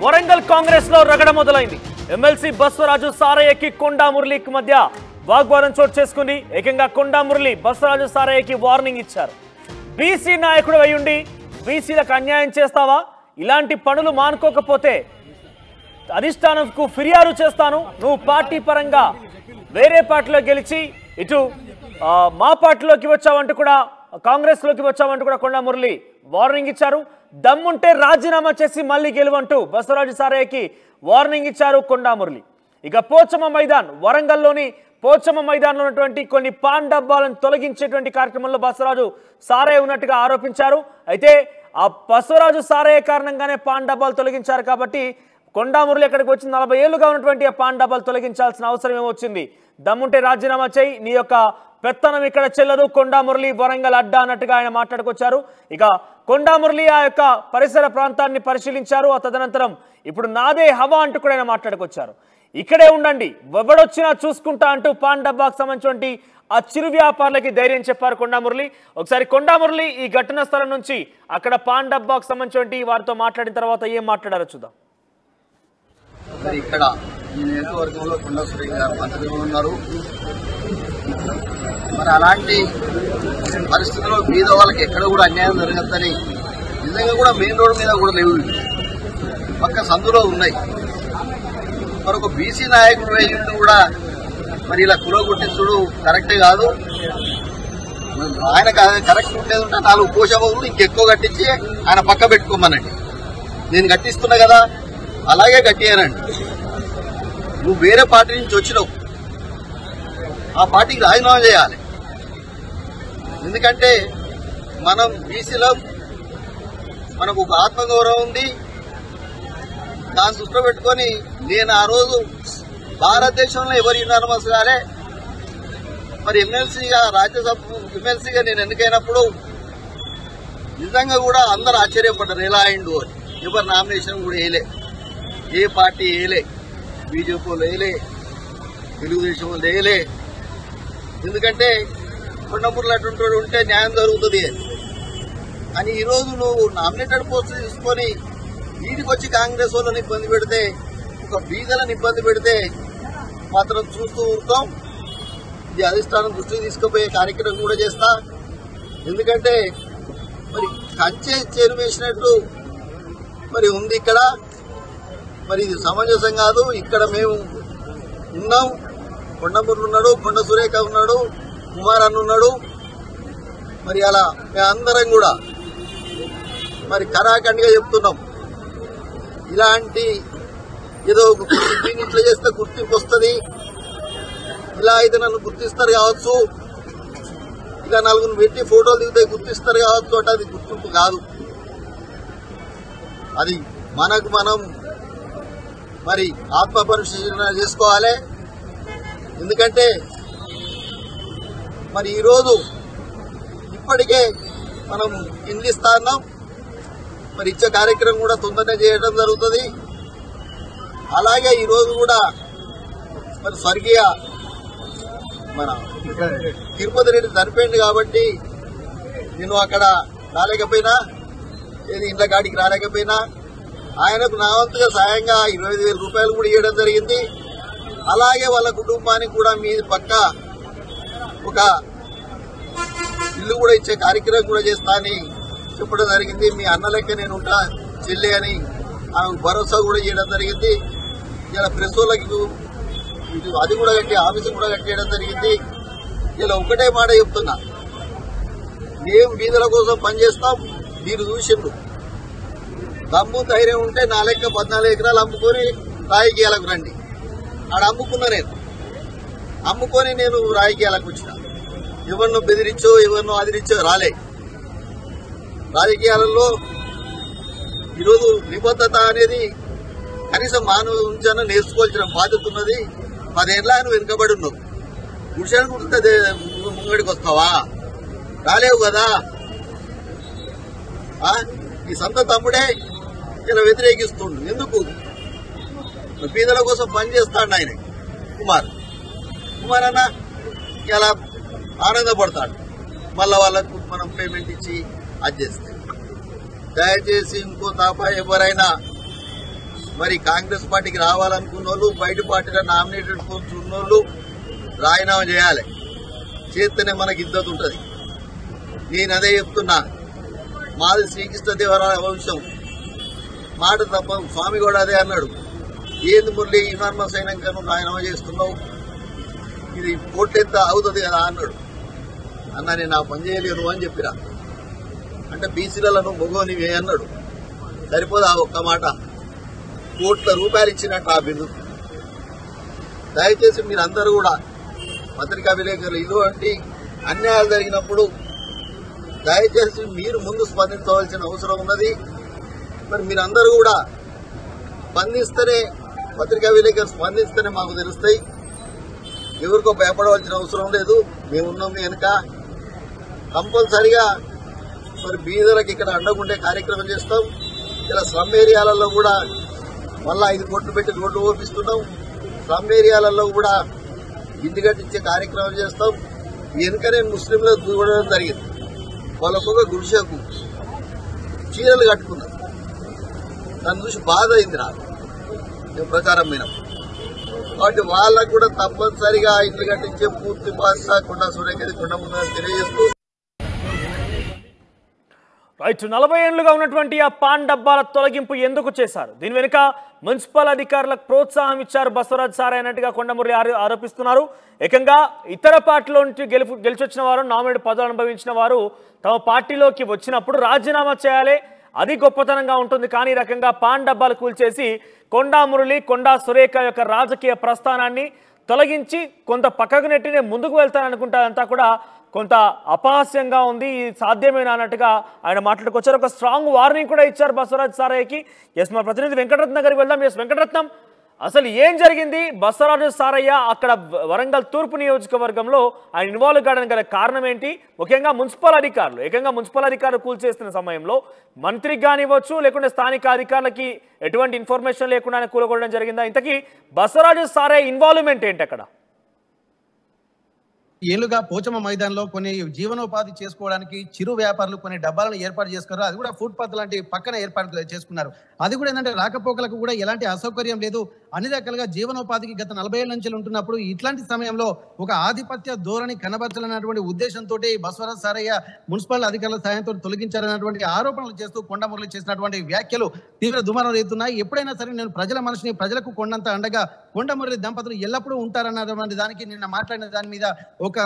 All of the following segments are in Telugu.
వరంగల్ కాంగ్రెస్ లో రగడ మొదలైంది. ఎమ్మెల్సీ బస్వరాజు సారయ్యకి కొండా మురళికి మధ్య వాగ్వాదం చోటు చేసుకుంది. ఏకంగా కొండా మురళి బస్వరాజు సారయ్యకి వార్నింగ్ ఇచ్చారు. బీసీ నాయకుడు అయ్యుండి బీసీలకు అన్యాయం చేస్తావా? ఇలాంటి పనులు మానుకోకపోతే అధిష్టానంకు ఫిర్యాదు చేస్తాను. నువ్వు పార్టీ పరంగా వేరే పార్టీలో గెలిచి ఇటు మా పార్టీలోకి వచ్చావంటూ కూడా కాంగ్రెస్ లోకి వచ్చావంటూ కూడా కొండా మురళి వార్నింగ్ ఇచ్చారు. దమ్ముంటే రాజీనామా చేసి మళ్ళీ గెలువంటూ బస్వరాజు సారయ్యకి వార్నింగ్ ఇచ్చారు కొండా మురళి. ఇక పోచమ్మ మైదాన్, వరంగల్లోని పోచమ్మ మైదాన్లో ఉన్నటువంటి కొన్ని పాన్ డబ్బాలను తొలగించేటువంటి కార్యక్రమంలో బస్వరాజు సారయ్య ఉన్నట్టుగా ఆరోపించారు. అయితే ఆ బస్వరాజు సారయ్య కారణంగానే పాన్ డబ్బాలు తొలగించారు కాబట్టి కొండా మురళి ఎక్కడికి వచ్చి 40 ఏళ్లుగా ఉన్నటువంటి ఆ పాన్ డబ్బాలు తొలగించాల్సిన అవసరం ఏమొచ్చింది? దమ్ముంటే రాజీనామా చేయి, నీ యొక్క పెత్తనం ఇక్కడ చెల్లదు, కొండా మురళి వరంగల్ అడ్డా అన్నట్టుగా ఆయన మాట్లాడుకొచ్చారు. ఇక కొండా మురళి ఆ యొక్క పరిసర ప్రాంతాన్ని పరిశీలించారు. తదనంతరం ఇప్పుడు నాదే హవా అంటూ కూడా ఆయన మాట్లాడుకొచ్చారు. ఇక్కడే ఉండండి, ఎవడొచ్చినా చూసుకుంటా అంటూ పాన్ డబ్బాకు సంబంధించినటువంటి ఆ చిరు వ్యాపారులకి ధైర్యం చెప్పారు కొండా మురళి. ఒకసారి కొండా మురళి ఈ ఘటన స్థలం నుంచి అక్కడ పాన్ డబ్బాకు సంబంధించినటువంటి వారితో మాట్లాడిన తర్వాత ఏం మాట్లాడారో చూద్దాం. ఇక్కడ ఈ నియోజకవర్గంలో కొండా సురేష్ గారు మంత్రిగా ఉన్నారు. మరి అలాంటి పరిస్థితుల్లో మీద వాళ్ళకి ఎక్కడ కూడా అన్యాయం జరగద్దని నిజంగా కూడా మెయిన్ రోడ్ మీద కూడా లేవు, పక్క సందులో ఉన్నాయి. మరి ఒక బీసీ నాయకుడు వేయిండు కూడా మరి ఇలా కులగొట్టించుడు కరెక్టే కాదు. ఆయన కరెక్ట్ ఉండేది ఉంటే 4 పోషాబులు ఇంకెక్కువ కట్టించి ఆయన పక్క పెట్టుకోమనండి. నేను కట్టిస్తున్నా కదా, అలాగే కట్టియానండి. నువ్వు వేరే పార్టీ నుంచి వచ్చినావు, ఆ పార్టీకి రాజీనామా చేయాలి. ఎందుకంటే మనం బీసీలో మనకు ఒక ఆత్మగౌరవం ఉంది. దాన్ని దృష్టిలో పెట్టుకొని నేను ఆ రోజు భారతదేశంలో ఎవరు యునానిమస్ గానే మరి ఎమ్మెల్సీగా రాజ్యసభ ఎమ్మెల్సీగా నేను ఎన్నికైనప్పుడు నిజంగా కూడా అందరూ ఆశ్చర్యపడ్డారు, ఎలా అయిండు అని. ఎవరు నామినేషన్ కూడా వేయలే, ఏ పార్టీ వేయలే, బీజేపీ వాళ్ళు వేయలే, తెలుగుదేశం వాళ్ళు వేయలే. ఎందుకంటే కొండపూర్లు అటువంటి ఉంటే న్యాయం జరుగుతుంది అని. ఈరోజు నువ్వు నామినేటెడ్ పోస్ట్ తీసుకొని వీటికి వచ్చి కాంగ్రెస్ వాళ్ళని ఇబ్బంది పెడితే, ఒక బీదలను ఇబ్బంది పెడితే మాత్రం చూస్తూ ఊరుతాం. ఇది అధిష్టానం దృష్టికి తీసుకుపోయే కార్యక్రమం కూడా చేస్తా. ఎందుకంటే మరి కంచె చేరువేసినట్టు మరి ఉంది ఇక్కడ. మరి ఇది సమంజసం కాదు. ఇక్కడ మేము ఉన్నాం, కొండమూరు ఉన్నాడు, కొండ సురేఖ ఉన్నాడు, కుమార్ అన్న ఉన్నాడు. మరి అలా మేమందరం కూడా మరి కరాఖండిగా చెప్తున్నాం, ఇలాంటి ఏదో గుర్తింపు ఇట్లా చేస్తే గుర్తింపు వస్తుంది, ఇలా అయితే నన్ను గుర్తిస్తారు కావచ్చు, ఇలా 4 పెట్టి ఫోటోలు దిగితే గుర్తిస్తారు కావచ్చు అంటే అది గుర్తింపు కాదు. అది మనకు మనం మరి ఆత్మ పరిశీలన చేసుకోవాలి. ఎందుకంటే మరి ఈరోజు ఇప్పటికే మనం కింది స్థానం మరి ఇచ్చే కార్యక్రమం కూడా తొందరనే చేయడం జరుగుతుంది. అలాగే ఈరోజు కూడా మరి స్వర్గీయ మన తిరుపతి రెడ్డి చనిపోయింది కాబట్టి నేను అక్కడ రాలేకపోయినా, ఏది ఇండ్ల కాడికి రాలేకపోయినా, ఆయనకు నా వంతుగా సాయంగా 25,000 రూపాయలు కూడా ఇవ్వడం జరిగింది. అలాగే వాళ్ళ కుటుంబానికి కూడా మీ పక్క ఒక ఇల్లు కూడా ఇచ్చే కార్యక్రమం కూడా చేస్తా అని చెప్పడం జరిగింది. మీ అన్న లెక్క నేను ఉంటా చెల్లి అని ఆమెకు భరోసా కూడా చేయడం జరిగింది. ఇలా ప్రెస్ వాళ్ళకి అది కూడా కట్టి ఆఫీసు కూడా కట్టేయడం జరిగింది. ఇలా ఒకటే మాట చెప్తున్నా, మేము బీదల కోసం పనిచేస్తాం. మీరు చూసిండు, దమ్ము ధైర్యం ఉంటే నా లెక్క 14 ఎకరాలు అమ్ముకొని రాజకీయాలకు రండి. ఆడ అమ్ముకున్నా, నేను అమ్ముకొని నేను రాజకీయాలకు వచ్చిన. ఎవరినో బెదిరించో ఎవరినో అదిరించో రాలే. రాజకీయాలలో ఈరోజు నిబద్ధత అనేది కనీసం మానవ ఉంచాన నేర్చుకోవాల్సిన బాధ్యత ఉన్నది. 10 ఏళ్ళ ఆయన వెనుకబడి ఉన్నావు, గుడిసెను కుడితే ముంగడికి వస్తావా? రాలేవు కదా. ఈ సొంత తమ్ముడే ఇలా వ్యతిరేకిస్తుండు. ఎందుకు? పేదల కోసం పనిచేస్తాడు ఆయన కుమార్ అన్న. ఇలా ఆనందపడతాడు. మళ్ళా వాళ్ళకు మనం పేమెంట్ ఇచ్చి అది చేస్తే. దయచేసి ఇంకో తప్ప ఎవరైనా మరి కాంగ్రెస్ పార్టీకి రావాలనుకున్న వాళ్ళు, బయట పార్టీలో నామినేటెడ్ పోస్ట్ ఉన్నోళ్ళు రాజీనామా చేయాలి. చేస్తేనే మనకి ఇద్దరు ఉంటుంది. నేను అదే చెప్తున్నా. మాది శ్రీకృష్ణదేవరాయ వంశం, మాట తప్ప. స్వామి కూడా అదే అన్నాడు. ఏంది మురళి యునానిమస్ అయినాక నువ్వు రాజీనామా చేస్తున్నావు, ఇది పోటెంత అవుతుంది కదా అన్నాడు. అన్న నేను ఆ పని చేయలేను అని చెప్పిరా. అంటే బీసీలలో నువ్వు మొగోనివే అన్నాడు. సరిపోదా ఒక్క మాట? కోట్ల రూపాయలు ఇచ్చినట్టు ఆ బిల్లు. దయచేసి మీరందరూ కూడా పత్రికా విలేకరులు ఇటువంటి అన్యాయాలు జరిగినప్పుడు దయచేసి మీరు ముందు స్పందించవలసిన అవసరం ఉన్నది. మరి మీరందరూ కూడా స్పందిస్తేనే, పత్రికా విలేకరులు స్పందిస్తేనే మాకు తెలుస్తాయి. ఎవరికో భయపడవలసిన అవసరం లేదు. మేమున్నాం వెనుక. కంపల్సరిగా మరి బీదలకు ఇక్కడ అండగుండే కార్యక్రమం చేస్తాం. ఇలా స్లమ్ ఏరియాలలో కూడా మళ్ళా 5 కోట్లు పెట్టి రోడ్డు ఓపిస్తున్నాం. స్లమ్ ఏరియాలలో కూడా ఇంటి కట్టించే కార్యక్రమం చేస్తాం. వెనుకనే ముస్లింలు చూడడం జరిగింది. వాళ్ళకొక గుడిసెకు చీరలు కట్టుకున్నారు. దాన్ని చూసి బాధ అయింది నాకు ప్రచారం పోయినప్పుడు. కాబట్టి వాళ్ళకు కూడా తప్పనిసరిగా ఇంటి కట్టించే పూర్తి బాధ్యత కొండా సురేఖ కొండ ముందని తెలియజేస్తూ. రైట్. 40 ఏళ్లుగా ఉన్నటువంటి ఆ పాన్ డబ్బాల తొలగింపు ఎందుకు చేశారు? దీని వెనుక మున్సిపల్ అధికారులకు ప్రోత్సాహం ఇచ్చారు బసవరాజు సారయ్య అన్నట్టుగా కొండమురళి ఆరోపిస్తున్నారు. ఏకంగా ఇతర పార్టీలో నుంచి గెలిచొచ్చిన వారు, నామినేట్ పదవులు అనుభవించిన వారు తమ పార్టీలోకి వచ్చినప్పుడు రాజీనామా చేయాలి, అది గొప్పతనంగా ఉంటుంది. కానీ ఈ రకంగా పాన్ డబ్బాలు కూల్చేసి కొండా మురళి, కొండా సురేఖ యొక్క రాజకీయ ప్రస్థానాన్ని తొలగించి కొంత పక్కకు నెట్టి నేను ముందుకు వెళ్తాననుకుంటారంతా కూడా కొంత అపహాస్యంగా ఉంది. సాధ్యమేనా అన్నట్టుగా ఆయన మాట్లాడుకొచ్చారు. ఒక స్ట్రాంగ్ వార్నింగ్ కూడా ఇచ్చారు బసవరాజు సారయ్యకి. ఎస్, మా ప్రతినిధి వెంకటరత్నం గారికి వెళ్దాం. ఎస్ వెంకటరత్నం, అసలు ఏం జరిగింది? బసవరాజు సారయ్య అక్కడ వరంగల్ తూర్పు నియోజకవర్గంలో ఆయన ఇన్వాల్వ్ కావడానికి గల కారణం ఏంటి? ముఖ్యంగా మున్సిపల్ అధికారులు కూల్చేస్తున్న సమయంలో మంత్రికి కానివ్వచ్చు, లేకుంటే స్థానిక అధికారులకి ఎటువంటి ఇన్ఫర్మేషన్ లేకుండానే కూలగొట్టడం జరిగిందా? ఇంతకీ బసవరాజు సారయ్య ఇన్వాల్వ్మెంట్ ఏంటి అక్కడ? ఏళ్లుగా పోచమ్మ మైదానంలో కొన్ని జీవనోపాధి చేసుకోవడానికి చిరు వ్యాపారులు కొన్ని డబ్బాలను ఏర్పాటు చేసుకున్నారు. అది కూడా ఫుట్పాత్ లాంటి పక్కన ఏర్పాటు చేసుకున్నారు. అది కూడా ఏంటంటే రాకపోకలకు కూడా ఎలాంటి అసౌకర్యం లేదు. అన్ని రకాలుగా జీవనోపాధికి గత 40 ఏళ్ల నుంచి ఉంటున్నప్పుడు ఇట్లాంటి సమయంలో ఒక ఆధిపత్య ధోరణి కనబరచాలన్నటువంటి ఉద్దేశంతో బసవరాజు సారయ్య మున్సిపల్ అధికారుల సాయంతో తొలగించారన్నటువంటి ఆరోపణలు చేస్తూ కొండమురళి చేసినటువంటి వ్యాఖ్యలు తీవ్ర దుమారం రేస్తున్నాయి. ఎప్పుడైనా సరే నేను ప్రజల మనసుని, ప్రజలకు కొండంత అండగా కొండమురళి దంపతులు ఎల్లప్పుడూ ఉంటారన్నటువంటి దానికి నిన్న మాట్లాడిన దాని మీద ఒక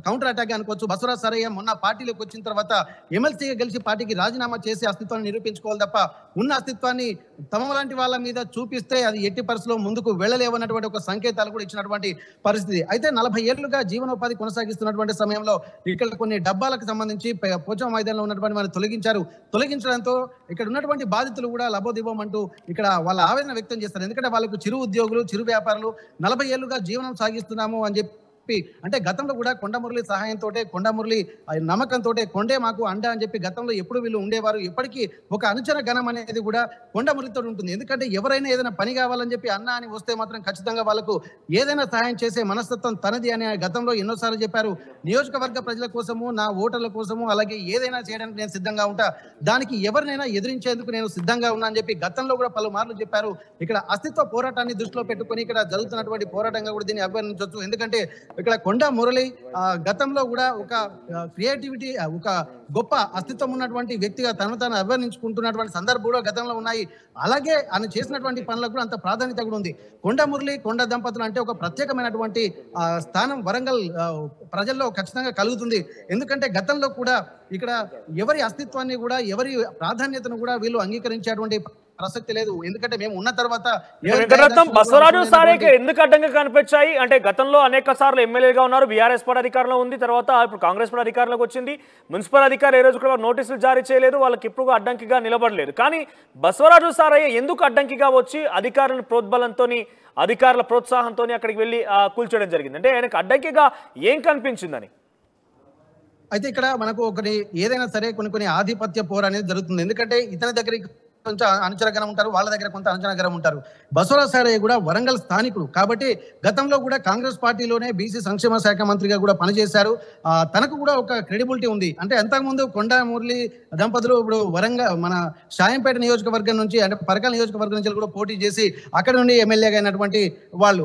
కౌంటర్ అటాక్ అనుకోవచ్చు. బసవరాజు సారయ్య మొన్న పార్టీలోకి వచ్చిన తర్వాత ఎమ్మెల్సీగా గెలిచి పార్టీకి రాజీనామా చేసి అస్తిత్వాన్ని నిరూపించుకోవాలి తప్ప ఉన్న అస్తిత్వాన్ని తమ లాంటి వాళ్ళ మీద చూపిస్తే అది ఎట్టి పరిస్థితుల్లో ముందుకు వెళ్ళలేవన్నటువంటి ఒక సంకేతాలు కూడా ఇచ్చినటువంటి పరిస్థితి. అయితే 40 ఏళ్లుగా జీవనోపాధి కొనసాగిస్తున్నటువంటి సమయంలో ఇక్కడ కొన్ని డబ్బాలకు సంబంధించి పోచమ్మ మైదానంలో ఉన్నటువంటి వారిని తొలగించడంతో ఇక్కడ ఉన్నటువంటి బాధితులు కూడా లబోదిబోమంటూ ఇక్కడ వాళ్ళ ఆవేదన వ్యక్తం చేస్తారు. ఎందుకంటే వాళ్ళకు చిరు ఉద్యోగులు, చిరు వ్యాపారులు 40 ఏళ్లుగా జీవనం సాగిస్తున్నాము అని చెప్పి, అంటే గతంలో కూడా కొండమురళి సహాయంతో, కొండమురళి నమ్మకంతో కొండే మాకు అండ అని చెప్పి గతంలో ఎప్పుడు వీళ్ళు ఉండేవారు. ఎప్పటికీ ఒక అనుచర గణం అనేది కూడా కొండమురళితో ఉంటుంది. ఎందుకంటే ఎవరైనా ఏదైనా పని కావాలని చెప్పి అన్న అని వస్తే మాత్రం ఖచ్చితంగా వాళ్ళకు ఏదైనా సహాయం చేసే మనస్తత్వం తనది అని గతంలో ఎన్నోసార్లు చెప్పారు. నియోజకవర్గ ప్రజల కోసము, నా ఓటర్ల కోసము, అలాగే ఏదైనా చేయడానికి నేను సిద్ధంగా ఉంటా, దానికి ఎవరినైనా ఎదిరించేందుకు నేను సిద్ధంగా ఉన్నా అని చెప్పి గతంలో కూడా పలుమార్లు చెప్పారు. ఇక్కడ అస్తిత్వ పోరాటాన్ని దృష్టిలో పెట్టుకుని ఇక్కడ జరుగుతున్నటువంటి పోరాటంగా కూడా దీన్ని అభివర్ణించవచ్చు. ఎందుకంటే ఇక్కడ కొండా మురళి గతంలో కూడా ఒక క్రియేటివిటీ, ఒక గొప్ప అస్తిత్వం ఉన్నటువంటి వ్యక్తిగా తను తాను అభివర్ణించుకుంటున్నటువంటి సందర్భంలో గతంలో ఉన్నాయి. అలాగే ఆయన చేసినటువంటి పనులకు కూడా అంత ప్రాధాన్యత కూడా ఉంది. కొండా మురళి, కొండ దంపతులు అంటే ఒక ప్రత్యేకమైనటువంటి స్థానం వరంగల్ ప్రజల్లో ఖచ్చితంగా కలుగుతుంది. ఎందుకంటే గతంలో కూడా ఇక్కడ ఎవరి అస్తిత్వాన్ని కూడా, ఎవరి ప్రాధాన్యతను కూడా వీళ్ళు అంగీకరించేటువంటి ప్రసక్తి లేదు. ఎందుకంటే మేము ఉన్న తర్వాత బసవరాజు సారయ్యకి ఎందుకు అడ్డంగా కనిపించాయి అంటే, గతంలో అనేక సార్లు ఎమ్మెల్యేగా ఉన్నారు, బీఆర్ఎస్ పార్టీ అధికారంలో ఉంది, తర్వాత ఇప్పుడు కాంగ్రెస్ పార్టీ అధికారంలోకి వచ్చింది. మున్సిపల్ అధికారులు ఏ రోజు కూడా నోటీసులు జారీ చేయలేదు, వాళ్ళకి ఇప్పుడు అడ్డంకిగా నిలబడలేదు. కానీ బసవరాజు సారయ్య ఎందుకు అడ్డంకిగా వచ్చి అధికారుల ప్రోద్బలంతో, అధికారుల ప్రోత్సాహంతో అక్కడికి వెళ్ళి కూల్చోవడం జరిగింది? అంటే ఆయనకు అడ్డంకిగా ఏం కనిపించిందని? అయితే ఇక్కడ మనకు ఏదైనా సరే కొన్ని ఆధిపత్య పోరు అనేది జరుగుతుంది. ఎందుకంటే ఇతని దగ్గరికి కొంచెం అనుచరగణం ఉంటారు, వాళ్ళ దగ్గర కొంత అనుచరగణం ఉంటారు. బసవరాజు సారయ్య కూడా వరంగల్ స్థానికుడు కాబట్టి గతంలో కూడా కాంగ్రెస్ పార్టీలోనే బీసీ సంక్షేమ శాఖ మంత్రిగా కూడా పనిచేశారు. తనకు కూడా ఒక క్రెడిబిలిటీ ఉంది. అంటే అంతకుముందు కొండా మురళి దంపతులు ఇప్పుడు వరంగల్ మన షాయంపేట నియోజకవర్గం నుంచి అంటే పరకాల నియోజకవర్గం నుంచి కూడా పోటీ చేసి అక్కడ నుండి ఎమ్మెల్యేగా అయినటువంటి వాళ్ళు.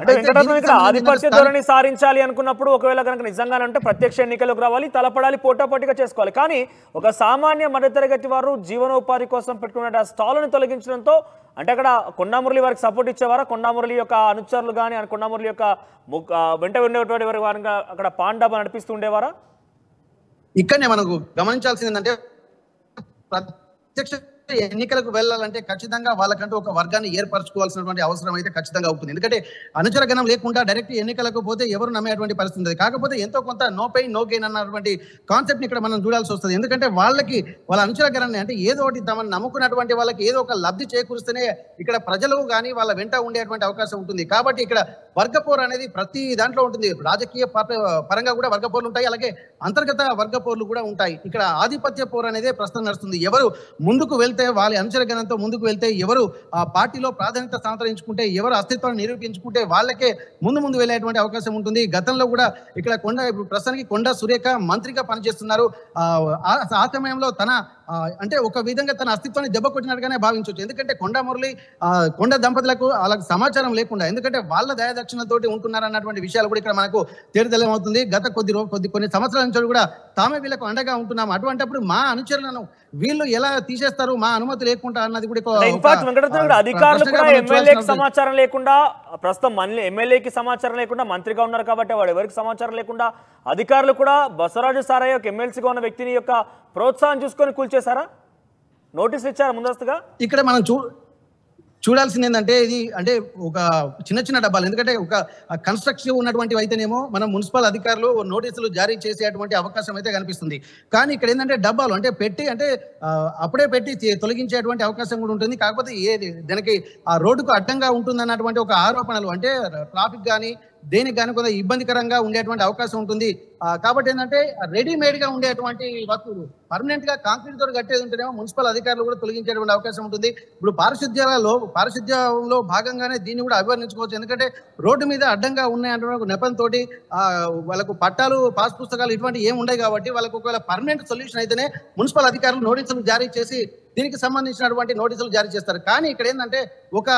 ఆధిపత్య ధోరణి సారించాలి అనుకున్నప్పుడు ఒకవేళ కనుక నిజంగానంటే ప్రత్యక్ష ఎన్నికలకు రావాలి, తలపడాలి, పోటాపోటీగా చేసుకోవాలి. కానీ ఒక సామాన్య మధ్యతరగతి వారు జీవనోపాధి కోసం పెట్టుకున్న స్టాల్ని తొలగించడంతో అంటే అక్కడ కొండా మురళి వారికి సపోర్ట్ ఇచ్చేవారా? కొండా మురళి యొక్క అనుచరులు కానీ కొండా మురళి యొక్క వెంట ఉండేటువంటి వారికి అక్కడ పాండాబా నడిపిస్తూ ఉండేవారా? ఇక్కడనే మనకు గమనించాల్సింది ఏంటంటే ప్రత్యక్ష ఎన్నికలకు వెళ్ళాలంటే ఖచ్చితంగా వాళ్ళకంటూ ఒక వర్గాన్ని ఏర్పరచుకోవాల్సినటువంటి అవసరం అయితే ఖచ్చితంగా ఉంటుంది. ఎందుకంటే అనుచరగణం లేకుండా డైరెక్ట్ ఎన్నికలకు పోతే ఎవరు నమ్మేటువంటి పరిస్థితి ఉంది. కాకపోతే ఎంతో కొంత నో పెయిన్ నో గెయిన్ అన్నటువంటి కాన్సెప్ట్ ఇక్కడ మనం చూడాల్సి వస్తుంది. ఎందుకంటే వాళ్ళకి వాళ్ళ అనుచరగణాన్ని అంటే ఏదో ఒకటి తమను నమ్ముకున్నటువంటి వాళ్ళకి ఏదో ఒక లబ్ధి చేకూరిస్తేనే ఇక్కడ ప్రజలు కానీ వాళ్ళ వెంట ఉండేటువంటి అవకాశం ఉంటుంది. కాబట్టి ఇక్కడ వర్గపోరు అనేది ప్రతి దాంట్లో ఉంటుంది. రాజకీయ పరంగా కూడా వర్గపోర్లు ఉంటాయి, అలాగే అంతర్గత వర్గపోర్లు కూడా ఉంటాయి. ఇక్కడ ఆధిపత్య పోరు అనేది ప్రస్తుతం నడుస్తుంది. ఎవరు ముందుకు వెళ్తే వాళ్ళ అనుచరగణంతో ముందుకు వెళ్తే, ఎవరు ఆ పార్టీలో ప్రాధాన్యత సంతరించుకుంటే, ఎవరు అస్తిత్వాన్ని నిరూపించుకుంటే వాళ్ళకే ముందు వెళ్ళేటువంటి అవకాశం ఉంటుంది. గతంలో కూడా ఇక్కడ ప్రస్తుతానికి కొండా సురేఖ మంత్రిగా పనిచేస్తున్నారు. ఆ సమయంలో తన అంటే ఒక విధంగా తన అస్తిత్వాన్ని దెబ్బ కొట్టినట్టుగానే భావించవచ్చు. ఎందుకంటే కొండా మురళి కొండ దంపతులకు వాళ్ళకి సమాచారం లేకుండా, ఎందుకంటే వాళ్ళ దయాదక్షిణతోటి ఉంటున్నారు అన్నటువంటి విషయాలు కూడా ఇక్కడ మనకు తేలితెల్లమవుతుంది. గత కొన్ని సంవత్సరాల నుంచి కూడా తామే వీళ్ళకు అండగా ఉంటున్నాము, అటువంటిప్పుడు మా అనుచరులను వీళ్ళు ఎలా తీసేస్తారు మా అనుమతి లేకుండా అన్నది కూడా అధికారులు కూడా ఎమ్మెల్యేకి సమాచారం లేకుండా, ప్రస్తుతం ఎమ్మెల్యేకి సమాచారం లేకుండా మంత్రిగా ఉన్నారు కాబట్టి వాడు ఎవరికి సమాచారం లేకుండా అధికారులు కూడా బసవరాజు సారయ్య ఎమ్మెల్సీగా ఉన్న వ్యక్తిని యొక్క ప్రోత్సాహం చూసుకొని కూల్చేశారా? నోటీసులు ఇచ్చారా ముందస్తుగా? ఇక్కడ మనం చూడాల్సింది ఏంటంటే ఇది అంటే ఒక చిన్న డబ్బాలు, ఎందుకంటే ఒక కన్స్ట్రక్షన్ ఉన్నటువంటివి అయితేనేమో మనం మున్సిపల్ అధికారులు నోటీసులు జారీ చేసేటువంటి అవకాశం అయితే కనిపిస్తుంది. కానీ ఇక్కడ ఏంటంటే డబ్బాలు అంటే పెట్టి అంటే అప్పుడే పెట్టి తొలగించేటువంటి అవకాశం కూడా ఉంటుంది. కాకపోతే దానికి ఆ రోడ్డుకు అడ్డంగా ఉంటుంది అన్నటువంటి ఒక ఆరోపణలు, అంటే ట్రాఫిక్ కానీ దేనికి కానీ కొంత ఇబ్బందికరంగా ఉండేటువంటి అవకాశం ఉంటుంది. కాబట్టి ఏంటంటే రెడీమేడ్ గా ఉండేటువంటి వస్తువులు పర్మనెంట్ గా కాంక్రీట్ తో కట్టేది ఉంటేనేమో మున్సిపల్ అధికారులు కూడా తొలగించేటువంటి అవకాశం ఉంటుంది. ఇప్పుడు పారిశుద్ధ్యంలో భాగంగానే దీన్ని కూడా అభివర్ణించుకోవచ్చు. ఎందుకంటే రోడ్డు మీద అడ్డంగా ఉన్నాయన్న నెపంతో వాళ్ళకు పట్టాలు పాస్ పుస్తకాలు ఇటువంటి ఏమి ఉండవు కాబట్టి వాళ్ళకు ఒకవేళ పర్మనెంట్ సొల్యూషన్ అయితేనే మున్సిపల్ అధికారులు నోటీసులు జారీ చేసి దీనికి సంబంధించినటువంటి నోటీసులు జారీ చేస్తారు. కానీ ఇక్కడ ఏంటంటే ఒక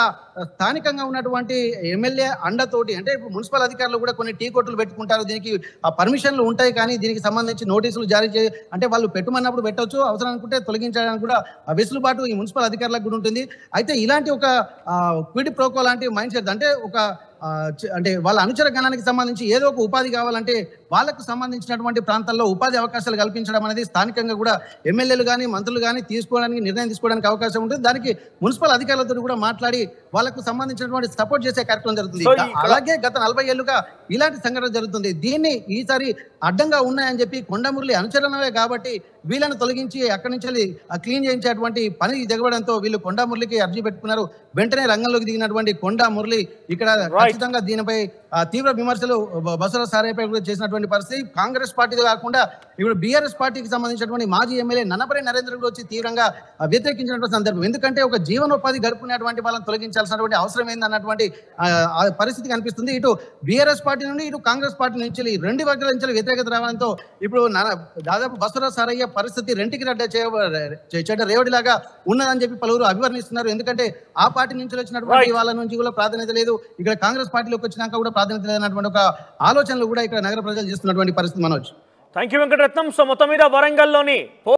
స్థానికంగా ఉన్నటువంటి ఎమ్మెల్యే అండతోటి అంటే ఇప్పుడు మున్సిపల్ అధికారులు కూడా కొన్ని టీ కొట్టులు పెట్టుకుంటారు, దీనికి పర్మిషన్లు ఉంటాయి. కానీ దీనికి సంబంధించి నోటీసులు జారీ అంటే వాళ్ళు పెట్టమన్నప్పుడు పెట్టవచ్చు, అవసరం అనుకుంటే తొలగించడానికి కూడా వెసులుబాటు ఈ మున్సిపల్ అధికారులకు కూడా ఉంటుంది. అయితే ఇలాంటి ఒక క్విడ్ ప్రోకో లాంటి మైండ్ సెట్ అంటే ఒక అంటే వాళ్ళ అనుచర గణానికి సంబంధించి ఏదో ఒక ఉపాధి కావాలంటే వాళ్ళకు సంబంధించినటువంటి ప్రాంతాల్లో ఉపాధి అవకాశాలు కల్పించడం అనేది స్థానికంగా కూడా ఎమ్మెల్యేలు కానీ మంత్రులు కానీ నిర్ణయం తీసుకోవడానికి అవకాశం ఉంటుంది. దానికి మున్సిపల్ అధికారులతో కూడా మాట్లాడి వాళ్ళకు సంబంధించినటువంటి సపోర్ట్ చేసే కార్యక్రమం జరుగుతుంది. అలాగే గత 40 ఏళ్లుగా ఇలాంటి సంఘటన జరుగుతుంది. దీన్ని ఈసారి అడ్డంగా ఉన్నాయని చెప్పి కొండా మురళి అనుచరణలే కాబట్టి వీళ్ళను తొలగించి అక్కడి నుంచి క్లీన్ చేయించేటువంటి పని దిగబడంతో వీళ్ళు కొండా మురళికి అర్జీ పెట్టుకున్నారు. వెంటనే రంగంలోకి దిగినటువంటి కొండా మురళి ఇక్కడ ఖచ్చితంగా దీనిపై తీవ్ర విమర్శలు బసవరాజు సారయ్యపై కూడా చేసినటువంటి పరిస్థితి. కాంగ్రెస్ పార్టీతో కాకుండా ఇప్పుడు బీఆర్ఎస్ పార్టీకి సంబంధించినటువంటి మాజీ ఎమ్మెల్యే నన్నపరెడ్డి నరేంద్ర కూడా వచ్చి తీవ్రంగా వ్యతిరేకించినటువంటి సందర్భం. ఎందుకంటే ఒక జీవనోపాధి గడుపుకునేటువంటి వాళ్ళని తొలగించాల్సినటువంటి అవసరం ఏందన్నటువంటి పరిస్థితి కనిపిస్తుంది. ఇటు బీఆర్ఎస్ పార్టీ నుండి ఇటు కాంగ్రెస్ పార్టీ నుంచి 2 వర్గాల నుంచి వ్యతిరేకత రావడంతో ఇప్పుడు దాదాపు బసవరాజు సారయ్య పరిస్థితి రెంటికి రడ్డ చెడ్డ రేవడిలాగా ఉన్నదని చెప్పి పలువురు అభివర్ణిస్తున్నారు. ఎందుకంటే ఆ పార్టీ నుంచి వచ్చినటువంటి వాళ్ళ నుంచి కూడా ప్రాధాన్యత లేదు, ఇక్కడ కాంగ్రెస్ పార్టీలోకి వచ్చినాక కూడా ప్రాధాన్యత లేదన్నటువంటి ఒక ఆలోచనలు కూడా ఇక్కడ నగర ప్రజలు చేస్తున్నటువంటి పరిస్థితి Manoj. Thank you Venkataratnam. So మొత్తం మీద వరంగల్లోని